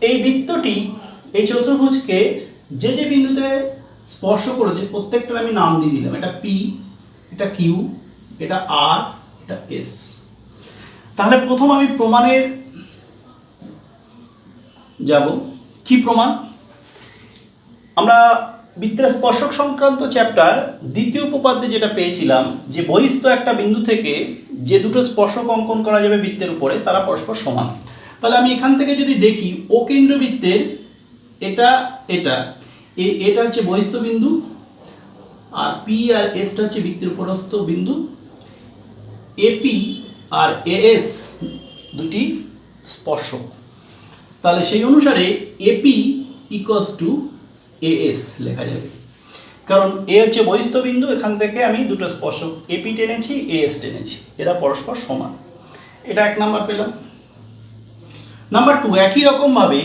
এই বৃত্তটি এই চতুর্ভুজকে যে যে বিন্দুতে স্পর্শ করেছে প্রত্যেকটার আমি নাম দিয়ে দিলাম। এটা পি, এটা কিউ, এটা আর, এটা এস। তাহলে প্রথম আমি প্রমাণের যাব। কি প্রমাণ? আমরা বৃত্তের স্পর্শক সংক্রান্ত চ্যাপ্টার দ্বিতীয় উপপাদ্যে যেটা পেয়েছিলাম যে বহিস্থ একটা বিন্দু থেকে যে দুটো স্পর্শক অঙ্কন করা যাবে বৃত্তের উপরে তারা পরস্পর সমান। তাহলে আমি এখান থেকে যদি দেখি ও কেন্দ্রবৃত্তের এটা এটা এটা হচ্ছে বহিস্থ বিন্দু, আর পি আর এসটা হচ্ছে বৃত্তের উপরস্থ বিন্দু। এপি আর এএস দুটি স্পর্শক। তাহলে সেই অনুসারে এপি ইকুয়ালস টু এএস লেখা যাবে, কারণ এ হচ্ছে বহিস্থ বিন্দু, এখান থেকে আমি দুটো স্পর্শক এপি টেনেছি, এএস টেনেছি, এরা পরস্পর সমান। এটা এক নাম্বার পেলাম। নাম্বার 2, একই রকম ভাবে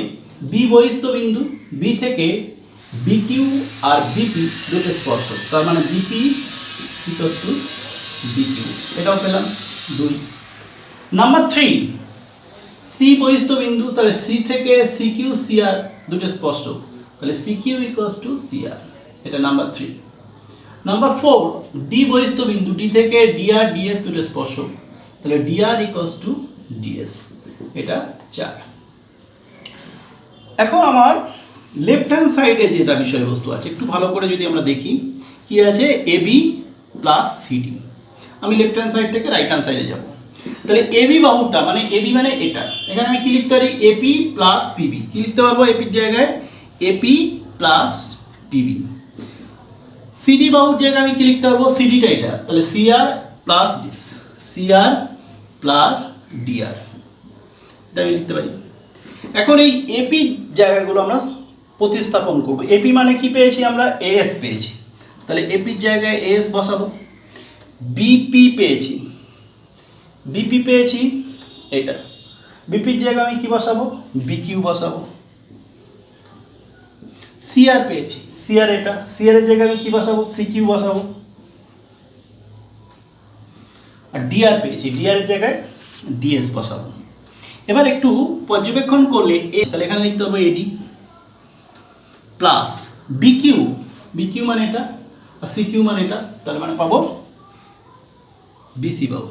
বি বহিস্থ বিন্দু, বি থেকে বিকিউ আর বিপি দুটো স্পর্শক, তার মানে বিপি ইকুয়ালস টু বিকিউ, এটাও পেলাম 2। নাম্বার 3, সি বহিস্থ বিন্দু, তাহলে সি থেকে সিকিউ সিআর দুটো স্পর্শক, তাহলে সিকিউ ইকুয়ালস টু সিআর, এটা নাম্বার 3। নাম্বার 4, ডি বহিস্থ বিন্দু, ডি থেকে ডিআর ডিএস দুটো স্পর্শক, তাহলে ডিআর ইকুয়ালস টু ডিএস, এটা 4। এখন আমার লেফট হ্যান্ড সাইডে যেটা বিষয়বস্তু আছে একটু ভালো করে যদি আমরা দেখি কি আছে, এবি প্লাস সিডি। আমি লেফট হ্যান্ড সাইড থেকে রাইট হ্যান্ড সাইডে যাব। তাহলে এবি বাহুটা মানে এবি মানে এটা, এখানে আমি কি লিখতে পারি, এপি প্লাস পিবি। কি লিখতে পারবো এপির জায়গায়, এপি প্লাস পিবি। সিডি বাহুর জায়গায় আমি কি লিখতে পারবো, সিডিটা এটা, তাহলে CR plus CR plus DR, এটা আমি লিখতে পারি। এখন এই এপি জায়গাগুলো আমরা প্রতিস্থাপন করব। এপি মানে কি পেয়েছি আমরা, এএস পেয়েছি, তাহলে এপির জায়গায় এএস বসাবো। বিপি পেয়েছি, বিপি পেয়েছি এটা, বিপির জায়গায় আমি কি বসাবো, বিকিউ বসাবো। সিআর পেয়েছি, সিআর এটা, সিআর এর জায়গায় আমি কি বসাবো, সিকিউ বসাবো। আর ডিআর পেয়েছি, ডিআর এর জায়গায় ডিএস বসাবো। এবার একটু পর্যবেক্ষণ করলে তাহলে এখানে লিখতে হবে এডি প্লাস বিকিউ, বিকিউ মানে এটা আর সিকিউ মানে এটা, তাহলে মানে পাবো বিসি পাবো।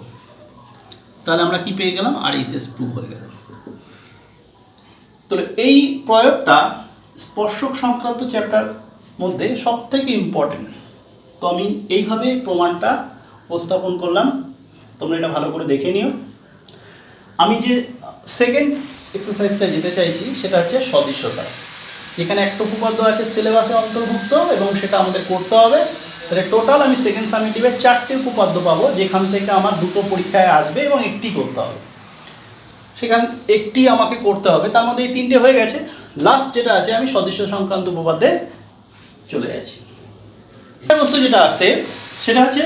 তাহলে আমরা কি পেয়ে গেলাম, আর এস প্রুভ হয়ে গেল। তাহলে এই প্রয়োগটা স্পর্শক সংক্রান্ত চ্যাপ্টার মধ্যে সব থেকে ইম্পর্টেন্ট। তো আমি এইভাবে প্রমাণটা উপস্থাপন করলাম, তোমরা এটা ভালো করে দেখে নিও। আমি যে সেকেন্ড এক্সারসাইজটা যেতে চাইছি সেটা হচ্ছে সদৃশ্যতা। এখানে একটা উপপাদ্য আছে সিলেবাসে অন্তর্ভুক্ত এবং সেটা আমাদের করতে হবে। তাহলে টোটাল আমি সেকেন্ড সামেটিভে 4টে উপপাদ্য পাবো, যেখান থেকে আমার 2টো পরীক্ষায় আসবে এবং একটি করতে হবে। সেখান একটি আমাকে করতে হবে, তার মধ্যে এই 3টে হয়ে গেছে। লাস্ট যেটা আছে আমি সদৃশ্য সংক্রান্ত উপপাদ্যে চলে যাচ্ছি। বিষয়বস্তু যেটা আছে সেটা হচ্ছে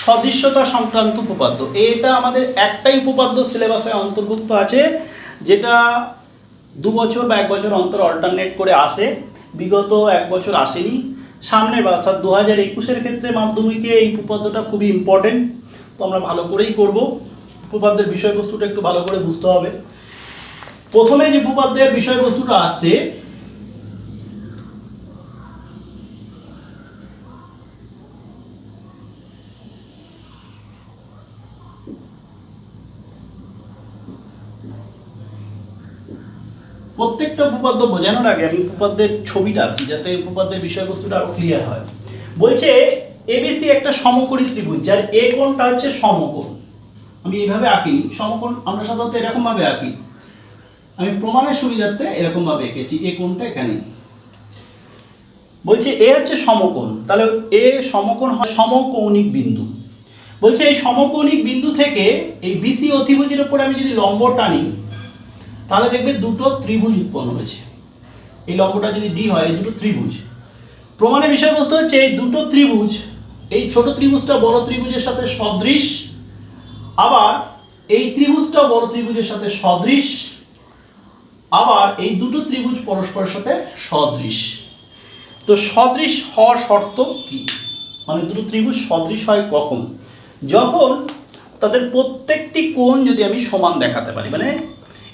সদৃশ্যতা সংক্রান্ত উপপাদ্য। এটা আমাদের একটাই উপপাদ্য সিলেবাসে অন্তর্ভুক্ত আছে, যেটা 2 বছর বা 1 বছর অন্তর অল্টারনেট করে আসে। বিগত 1 বছর আসেনি, সামনের অর্থাৎ 2021-এর ক্ষেত্রে মাধ্যমিকে এই উপপাদ্যটা খুবই ইম্পর্টেন্ট। তো আমরা ভালো করেই করব। উপপাদ্যের বিষয়বস্তুটা একটু ভালো করে বুঝতে হবে। প্রথমে যে উপপাদ্যের বিষয়বস্তুটা আসছে প্রত্যেকটা উপপাদ্য বোঝানোর আগে আমি উপপাদ্যের ছবিটা আঁকি যাতে উপপাদ্যের বিষয়বস্তুটা আরো ক্লিয়ার হয়। বলছে এবিসি একটা সমকোণী ত্রিভুজ যার এ কোণটা হচ্ছে সমকোণ। আমি এইভাবে আঁকি সমকোণ, আমরা সাধারণত এরকম ভাবে আঁকি, আমি প্রমাণের সুবিধার্থে এরকম ভাবে এঁকেছি। এ কোণটা এখানে বলছে এ হচ্ছে সমকোণ, তাহলে এ সমকোণ হয় সমকৌণিক বিন্দু। বলছে এই সমকৌণিক বিন্দু থেকে এই বিসি অতিভুজের উপর আমি যদি লম্ব টানি তাহলে দেখবে দুটো ত্রিভুজ উৎপন্ন হয়েছে। এই লম্বটা যদি ডি হয় এই দুটো ত্রিভুজ। প্রমাণের বিষয়বস্তু হচ্ছে এই দুটো ত্রিভুজ, এই ছোট ত্রিভুজটা বড় ত্রিভুজের সাথে সদৃশ, আবার এই ত্রিভুজটাও বড় ত্রিভুজের সাথে সদৃশ, আবার এই দুটো ত্রিভুজ পরস্পরের সাথে সদৃশ। তো সদৃশ হওয়ার শর্ত কি, মানে দুটো ত্রিভুজ সদৃশ হয় কখন, যখন তাদের প্রত্যেকটি কোণ যদি আমি সমান দেখাতে পারি। মানে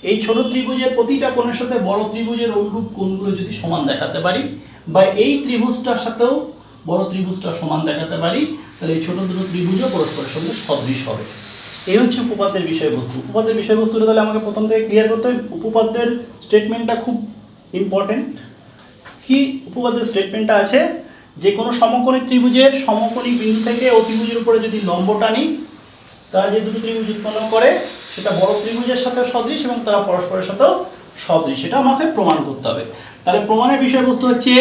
এই ছোট ত্রিভুজের প্রতিটা কোণের সাথে বড় ত্রিভুজের অনুরূপ কোণগুলো যদি সমান দেখাতে পারি, বা এই ত্রিভুজটার সাথেও বড় ত্রিভুজটা সমান দেখাতে পারি, তাহলে এই ছোট দুটো ত্রিভুজও পরস্পরের সঙ্গে সদৃশ হবে। এই হচ্ছে উপপাদ্যের বিষয়বস্তু। উপপাদ্যের বিষয়বস্তুটা তাহলে আমাকে প্রথম থেকে ক্লিয়ার করতে হবে। উপপাদ্যের স্টেটমেন্টটা খুব ইম্পর্টেন্ট। কি উপপাদ্যের স্টেটমেন্টটা আছে, যে কোনো সমকোণী ত্রিভুজের সমকোণী বিন্দু থেকে অতিভুজের উপরে যদি লম্ব টানি, তারা যে দুটো ত্রিভুজ উৎপন্ন করে সেটা বড় ত্রিভুজের সাথে সদৃশ এবং তারা পরস্পরের সাথেও সদৃশ, সেটা আমাকে প্রমাণ করতে হবে। তাহলে প্রমাণের বিষয়বস্তু হচ্ছে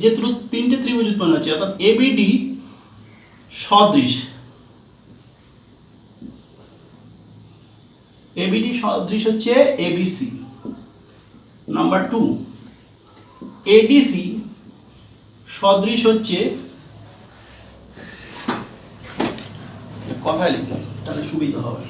যে তিনটে ত্রিভুজ উৎপন্ন হচ্ছে, অর্থাৎ এবিডি সদৃশ, এবিডি সদৃশ হচ্ছে এবিসি। নাম্বার 2, এডিসি সদৃশ হচ্ছে, কথায় লিখুন তাহলে সুবিধা হবে,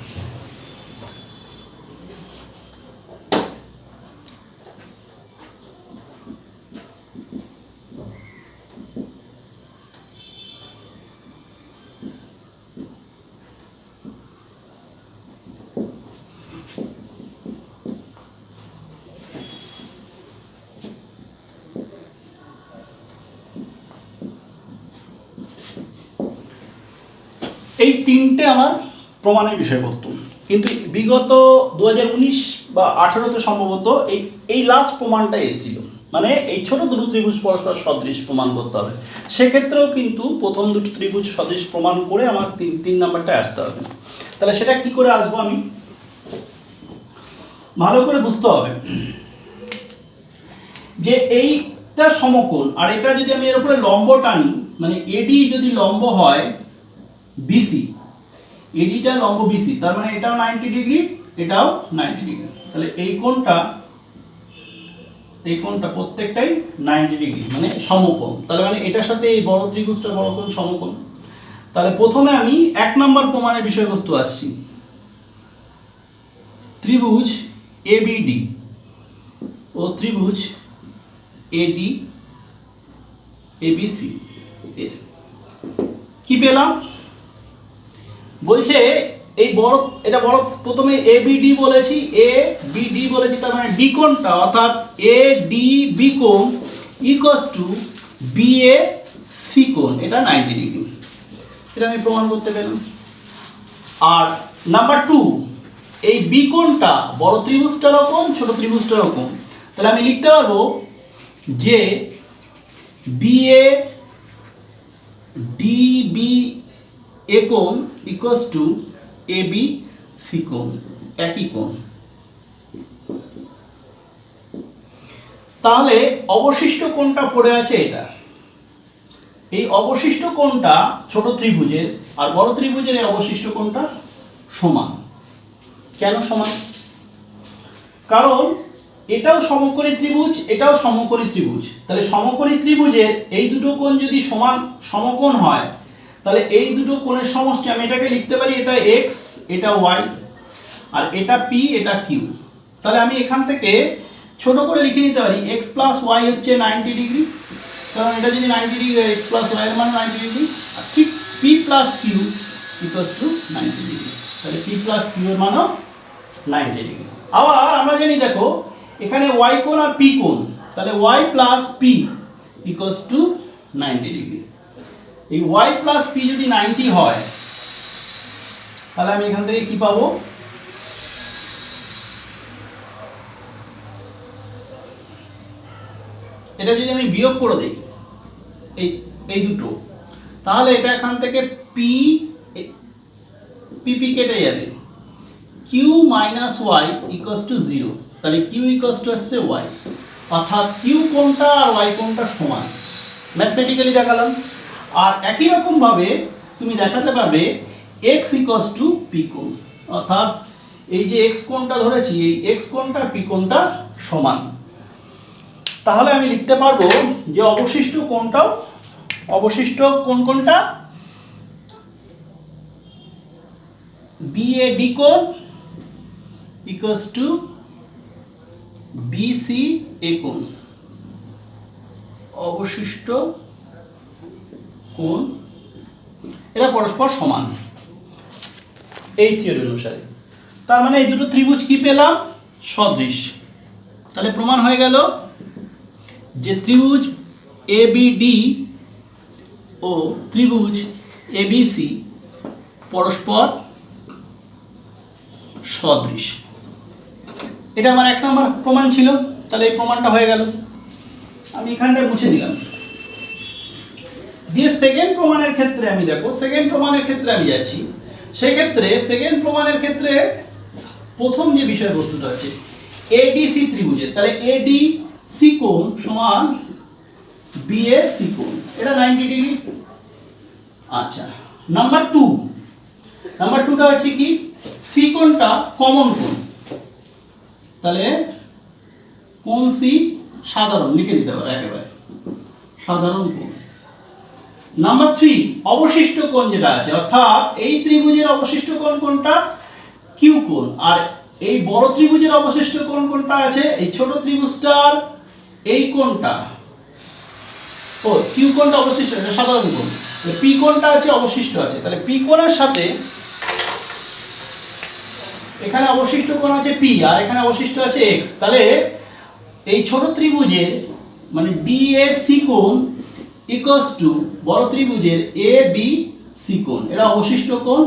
এই তিনটে আমার প্রমাণের বিষয়বস্তু। কিন্তু বিগত 2019 বা 2018-তে সম্ভবত এই লাস্ট প্রমাণটা এসেছিল, মানে এই ছোট দুটো ত্রিভুজ পরস্পর সদৃশ প্রমাণ করতে হবে। সেক্ষেত্রেও কিন্তু প্রথম দুটো ত্রিভুজ সদৃশ প্রমাণ করে আমার তিন নাম্বারটা আসতে হবে। তাহলে সেটা কি করে আসবো, আমি ভালো করে বুঝতে হবে যে এইটা সমকোণ, আর এটা যদি আমি এর উপরে লম্ব টানি, মানে এডি যদি লম্ব হয় বিসি, এডিটা লম্ব বিসি, তার মানে এটাও 90 ডিগ্রি, এটাও 90 ডিগ্রি। তাহলে এই কোণটা প্রত্যেকটাই 90 ডিগ্রি, মানে সমকোণ। তাহলে মানে এটার সাথে এই বড় ত্রিভুজটা বড় কোণ সমকোণ। তাহলে প্রথমে আমি 1 নম্বর প্রমাণের বিষয়বস্তু আসছি। ত্রিভুজ এবিডি ও ত্রিভুজ এডি এবিসি এর কি পেলাম, বলছে এই বড়, এটা বড়, প্রথমে এ বিডি বলেছি, এ বিডি বলেছি, তার মানে ডি কোণটা অর্থাৎ এ ডি বি কোণ equals to B A C কোণ, এটা 90 ডিগ্রি। এটা আমি প্রমাণ করতে পেলাম। আর নাম্বার 2, এই বি কোণটা বড় ত্রিভুজটারও কোণ, ছোট ত্রিভুজটারও কোণ। তাহলে আমি লিখতে পারবো যে B A D B A কোণ equals to A B C কোণ, একই কোণ। তাহলে অবশিষ্ট কোণটা পড়ে আছে এটা। এই অবশিষ্ট কোণটা ছোট ত্রিভুজের আর বড় ত্রিভুজের এই অবশিষ্ট কোণটা সমান। কেন সমান? কারণ এটাও সমকোণী ত্রিভুজ, এটাও সমকোণী ত্রিভুজ। তাহলে সমকোণী ত্রিভুজের এই দুটো কোণ যদি সমকোণ হয়, তাহলে এই দুটো কোণের সমষ্টি আমি এটাকে লিখতে পারি, এটা x, এটা y, আর এটা p, এটা q। তাহলে আমি এখান থেকে ছোট করে লিখে নিতে পারি x প্লাস y হচ্ছে 90 ডিগ্রি, কারণ এটা যদি 90 ডিগ্রি, x প্লাস y এর মান 90 ডিগ্রি, আর ঠিক p plus q equals to 90 degree. তাহলে p প্লাস q এর মানও 90 ডিগ্রি। আবার আমরা জানি, দেখো এখানে y কোণ আর p কোণ, তাহলে y plus p equals to 90 degree. এই y প্লাস p যদি 90 হয়, তাহলে আমি এখান থেকে কি পাবো, এটা যদি আমি বিয়োগ করে দেই এই দুটো, তাহলে এটা এখান থেকে p কেটে যাবে, q minus y equals to 0। তাহলে q ইকুয়ালস টু আসছে y, অর্থাৎ q কোণটা আর y কোণটা সমান। ম্যাথমেটিক্যালি দেখালাম। আর একই রকম ভাবে তুমি দেখাতে পারবে x ইকুয়ালস টু p কোণ, অর্থাৎ এই যে x কোণটা ধরেছি, এই x কোণটা p কোণটা সমান। তাহলে আমি লিখতে পারবো যে অবশিষ্ট কোণ কোনটা, BAD কোণ ইকুয়ালস টু BCA কোণ, অবশিষ্ট কোণ, এরা পরস্পর সমান এই থিওরি অনুসারে। তার মানে এই দুটো ত্রিভুজ কি পেলাম, সদৃশ। তাহলে প্রমাণ হয়ে গেল যে ত্রিভুজ এবিডি ও ত্রিভুজ এবিসি পরস্পর সদৃশ। এটা আমার 1 নম্বর প্রমাণ ছিল। তাহলে এই প্রমাণটা হয়ে গেল, আমি এখানটা মুছে দিলাম। দিয়ে সেকেন্ড প্রমাণের ক্ষেত্রে আমি দেখো, সেকেন্ড প্রমাণের ক্ষেত্রে আমি যাচ্ছি। সেক্ষেত্রে সেকেন্ড প্রমাণের ক্ষেত্রে প্রথম যে বিষয়বস্তুটা আছে এডিসি ত্রিভুজের, তাহলে এডিসি কোণ সমান বিএসি কোণ, এটা 90 ডিগ্রি। আচ্ছা, নাম্বার 2, নাম্বার 2টা হচ্ছে কি, সি কোণটা কমন কোণ, তাহলে কোণ সি সাধারণ লিখে দিতে পারো একেবারে, সাধারণ কোণ। নাম্বার 3, অবশিষ্ট কোণ যেটা আছে, অর্থাৎ এই ত্রিভুজের অবশিষ্ট কোণ কোনটা, কিউ কোণ। আর এই বড় ত্রিভুজের অবশিষ্ট কোণ কোনটা আছে, এই ছোট ত্রিভুজটার এই কোণটা, ও কিউ কোণটা অবশিষ্ট, এটা সাধারণ কোণ। পি কোণটা আছে অবশিষ্ট আছে, তাহলে পি কোণের সাথে এখানে অবশিষ্ট কোণ আছে পি, আর এখানে অবশিষ্ট আছে এক্স। তাহলে এই ছোট ত্রিভুজের মানে ডিএসি কোণ ইকুয়ালস টু বড় ত্রিভুজের এ বি সি কোণ, এটা অবশিষ্ট কোণ,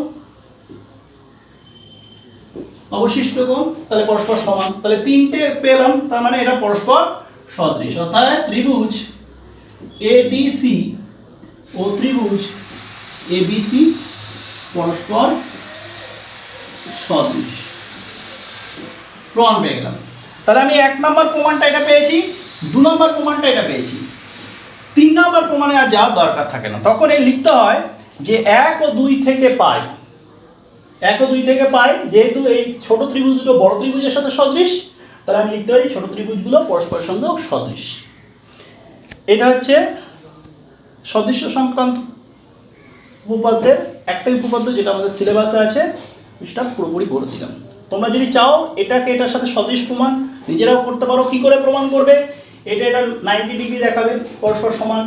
অবশিষ্ট কোণ, তাহলে পরস্পর সমান। তাহলে 3টে পেলাম, তার মানে এটা পরস্পর সদৃশ। অর্থাৎ ত্রিভুজ এডিসি ও ত্রিভুজ এবিসি পরস্পর সদৃশ, প্রমাণ পেয়ে গেলাম। তাহলে আমি 1 নম্বর প্রমাণটা এটা পেয়েছি, 2 নম্বর প্রমাণটা এটা পেয়েছি। 3 নম্বর প্রমাণে আর যাওয়ার দরকার থাকে না, তখন এই লিখতে হয় যে 1 ও 2 থেকে পাই, 1 ও 2 থেকে পাই, যেহেতু এই ছোট ত্রিভুজ দুটো বড় ত্রিভুজের সাথে সদৃশ, তাহলে আমি লিখতে পারি ছোট ত্রিভুজগুলো পরস্পরের সঙ্গে সদৃশ। এটা হচ্ছে সদৃশ্য সংক্রান্ত উপপাদ্যের একটাই উপপাদ্য যেটা আমাদের সিলেবাসে আছে, সেটা পুরোপুরি বলে দিলাম। তোমরা যদি চাও এটাকে এটার সাথে সদৃশ প্রমাণ নিজেরাও করতে পারো। কি করে প্রমাণ করবে, এটা 90 ডিগ্রি দেখাবে পরস্পর সমান,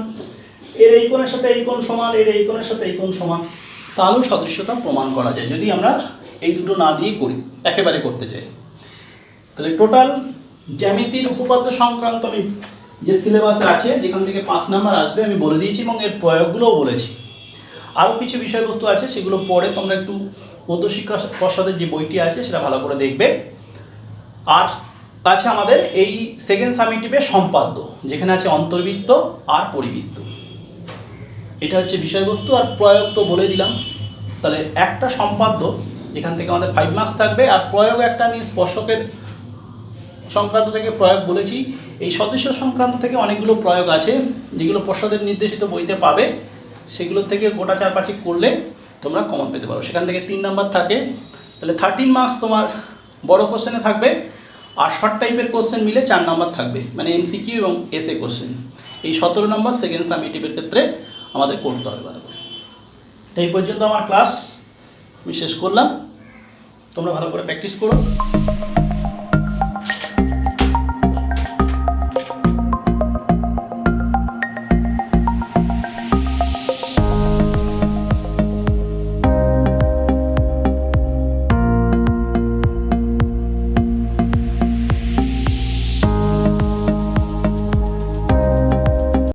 এর এই কোণের সাথে এই কোণ সমান, এর এই কোণের সাথে এই কোণ সমান, তাহলেও সদৃশ্যতা প্রমাণ করা যায় যদি আমরা এই দুটো না দিয়ে করি, একেবারে করতে চাই। তাহলে টোটাল জ্যামিতির উপপাদ্য সংক্রান্ত আমি যে সিলেবাসে আছে, যেখান থেকে 5 নাম্বার আসবে আমি বলে দিয়েছি এবং এর প্রয়োগগুলোও বলেছি। আরও কিছু বিষয়বস্তু আছে, সেগুলো পরে তোমরা একটু মধ্যশিক্ষা পর্ষদের যে বইটি আছে সেটা ভালো করে দেখবে। আর আছে আমাদের এই সেকেন্ড সামেটিভে সম্পাদ্য, যেখানে আছে অন্তর্বৃত্ত আর পরিবৃত্ত। এটা হচ্ছে বিষয়বস্তু, আর প্রয়োগ তো বলে দিলাম। তাহলে একটা সম্পাদ্য যেখান থেকে আমাদের 5 মার্কস থাকবে, আর প্রয়োগ একটা আমি স্পর্শকের সংক্রান্ত থেকে প্রয়োগ বলেছি। এই সদৃশ্য সংক্রান্ত থেকে অনেকগুলো প্রয়োগ আছে যেগুলো পর্ষদের নির্দেশিত বইতে পাবে, সেগুলো থেকে গোটা 4-5 করলে তোমরা কমন পেতে পারো। সেখান থেকে 3 নাম্বার থাকে, তাহলে 13 মার্কস তোমার বড় কোশ্চেনে থাকবে, আর শর্ট টাইপের কোশ্চেন মিলে 4 নাম্বার থাকবে, মানে এমসিকিউ এবং এসএ কোশ্চেন। এই 17 নম্বর সেকেন্ড সামেটিভের ক্ষেত্রে আমাদের করতে হবে ভালো করে। এই পর্যন্ত আমার ক্লাস আমি শেষ করলাম, তোমরা ভালো করে প্র্যাকটিস করো।